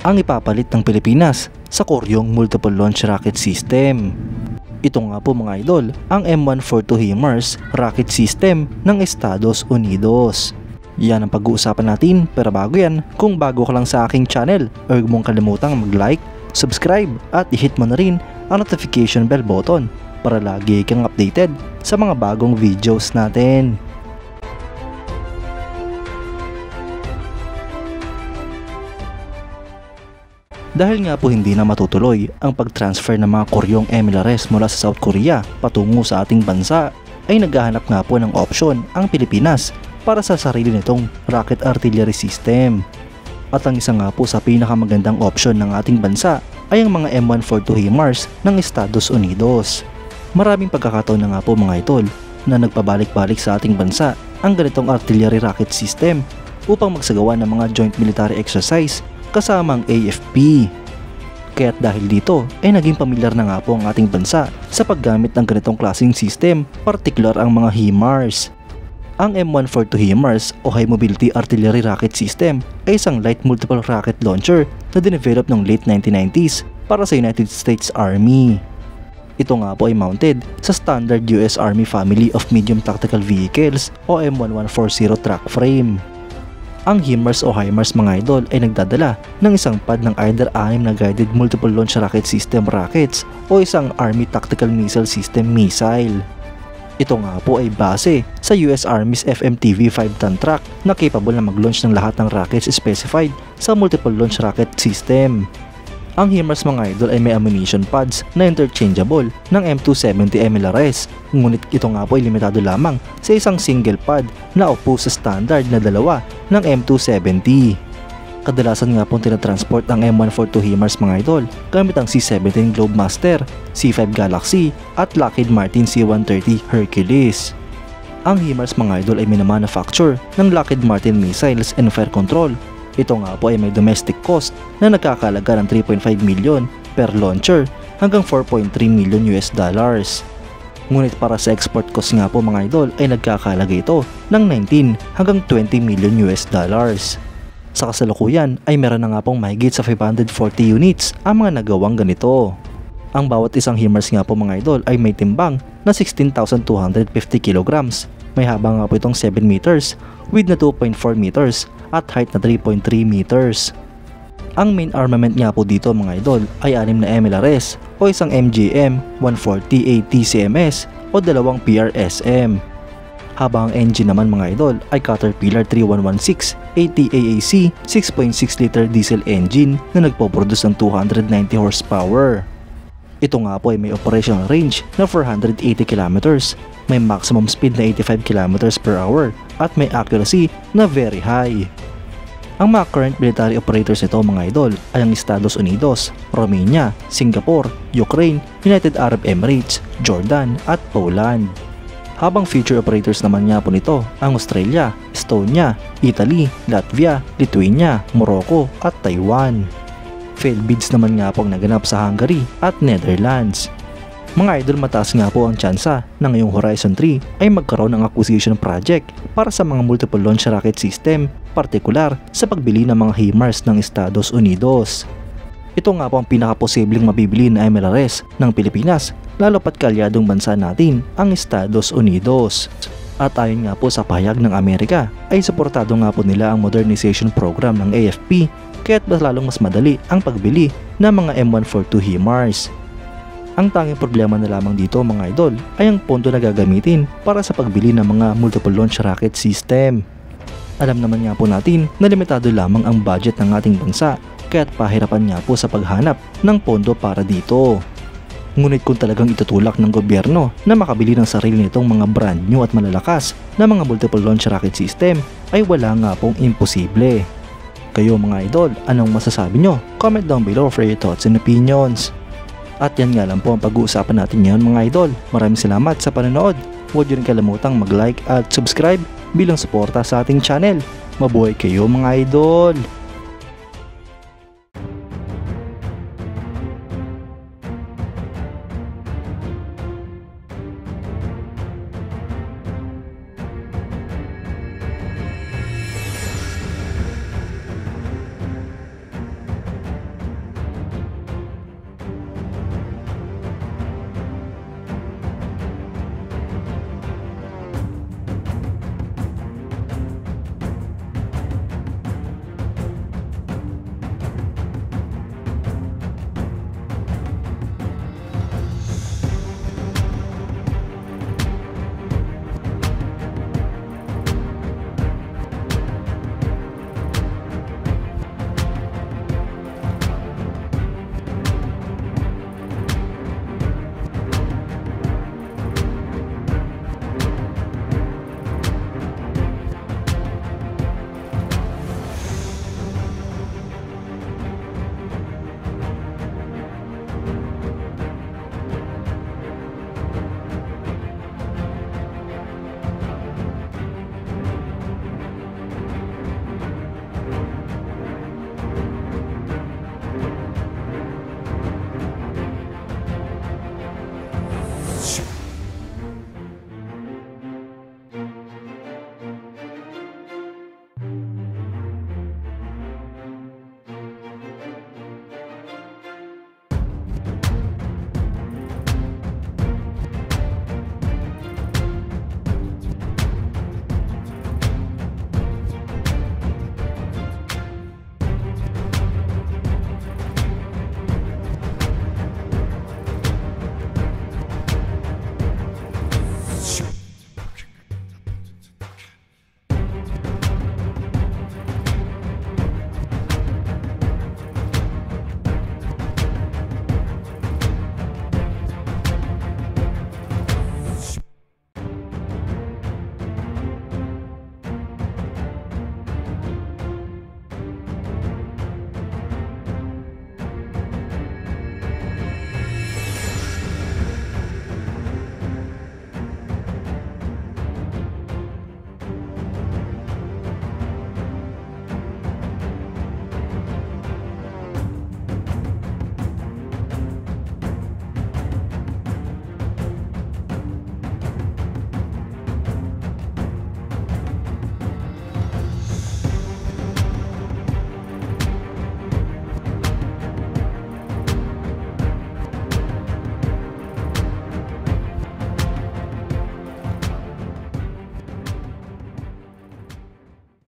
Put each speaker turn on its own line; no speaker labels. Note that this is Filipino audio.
ang ipapalit ng Pilipinas sa Koreong Multiple Launch Rocket System. Ito nga po mga idol, ang M142 HIMARS rocket system ng Estados Unidos. Yan ang pag-uusapan natin, pero bago yan, kung bago ka lang sa aking channel, huwag mong kalimutang mag-like, subscribe at i-hit mo na rin ang notification bell button para lagi kang updated sa mga bagong videos natin. Dahil nga po hindi na matutuloy ang pag-transfer ng mga Koreong MLRS mula sa South Korea patungo sa ating bansa, ay naghahanap nga po ng opsyon ang Pilipinas para sa sarili nitong rocket artillery system. At ang isa nga po sa pinakamagandang opsyon ng ating bansa ay ang mga M142 HIMARS ng Estados Unidos. Maraming pagkakataon na nga po mga idol na nagpabalik-balik sa ating bansa ang ganitong artillery rocket system upang magsagawa ng mga joint military exercise kasama ang AFP. Kaya't dahil dito ay naging pamilyar na nga po ang ating bansa sa paggamit ng ganitong klaseng system, partikular ang mga HIMARS. Ang M142 HIMARS o High Mobility Artillery Rocket System ay isang light multiple rocket launcher na dinevelop noong late 1990s para sa United States Army. Ito nga po ay mounted sa standard US Army Family of Medium Tactical Vehicles o M1140 truck frame. Ang HIMARS o HIMARS mga idol ay nagdadala ng isang pad ng either 6 na guided multiple launch rocket system rockets o isang Army Tactical Missile System missile. Ito nga po ay base sa US Army's FMTV 5-ton truck na capable na mag-launch ng lahat ng rockets specified sa multiple launch rocket system. Ang HIMARS mga idol ay may ammunition pads na interchangeable ng M270 MLRS, ngunit ito nga po ay limitado lamang sa isang single pad na opposed sa standard na dalawa ng M270. Kadalasan nga pong tinatransport ang M142 HIMARS mga idol gamit ang C-17 Globemaster, C-5 Galaxy at Lockheed Martin C-130 Hercules. Ang HIMARS mga idol ay minamanufacture ng Lockheed Martin Missiles and Fire Control. Ito nga po ay may domestic cost na nagkakalaga ng 3.5 million per launcher hanggang 4.3 million US dollars. Ngunit para sa export cost nga po mga idol ay nagkakalaga ito ng 19 hanggang 20 million US dollars. Sa kasalukuyan ay meron na nga pong mahigit sa 540 units ang mga nagawang ganito. Ang bawat isang HIMARS nga po mga idol ay may timbang na 16,250 kilograms. May haba nga po itong 7 meters, width na 2.4 meters at height na 3.3 meters. Ang main armament nga po dito mga idol ay 6 na MLRS o isang MGM 140 ATCMS o 2 PRSM. Habang ang engine naman mga idol ay Caterpillar 3116 ATAAC 6.6 liter diesel engine na nagpo-produce ng 290 horsepower. Ito nga po ay may operational range na 480 kilometers, may maximum speed na 85 kilometers per hour at may accuracy na very high. Ang mga current military operators nito mga idol ay ang Estados Unidos, Romania, Singapore, Ukraine, United Arab Emirates, Jordan at Poland. Habang future operators naman nga po nito ang Australia, Estonia, Italy, Latvia, Lithuania, Morocco at Taiwan. Failed bids naman nga po ang naganap sa Hungary at Netherlands. Mga idol, mataas nga po ang tsansa na ngayong Horizon 3 ay magkaroon ng acquisition project para sa mga multiple launch rocket system, partikular sa pagbili ng mga HIMARS ng Estados Unidos. Ito nga po ang pinakaposibleng mabibili na MLRS ng Pilipinas, lalo pat kalyadong bansa natin ang Estados Unidos. At ayon nga po sa pahayag ng Amerika ay suportado nga po nila ang modernization program ng AFP, kaya't lalong mas madali ang pagbili ng mga M142 HIMARS. Ang tanging problema na lamang dito mga idol ay ang pondo na gagamitin para sa pagbili ng mga multiple launch rocket system. Alam naman nga po natin na limitado lamang ang budget ng ating bansa, kaya't pahirapan nga po sa paghanap ng pondo para dito. Ngunit kung talagang itutulak ng gobyerno na makabili ng sarili nitong mga brand new at malalakas na mga multiple launch rocket system, ay wala nga pong imposible. Kayo mga idol, anong masasabi nyo? Comment down below for your thoughts and opinions. At yan nga lang po ang pag-uusapan natin ngayon mga idol. Maraming salamat sa panonood. Huwag nyo rin kalimutang mag-like at subscribe bilang suporta sa ating channel. Mabuhay kayo mga idol!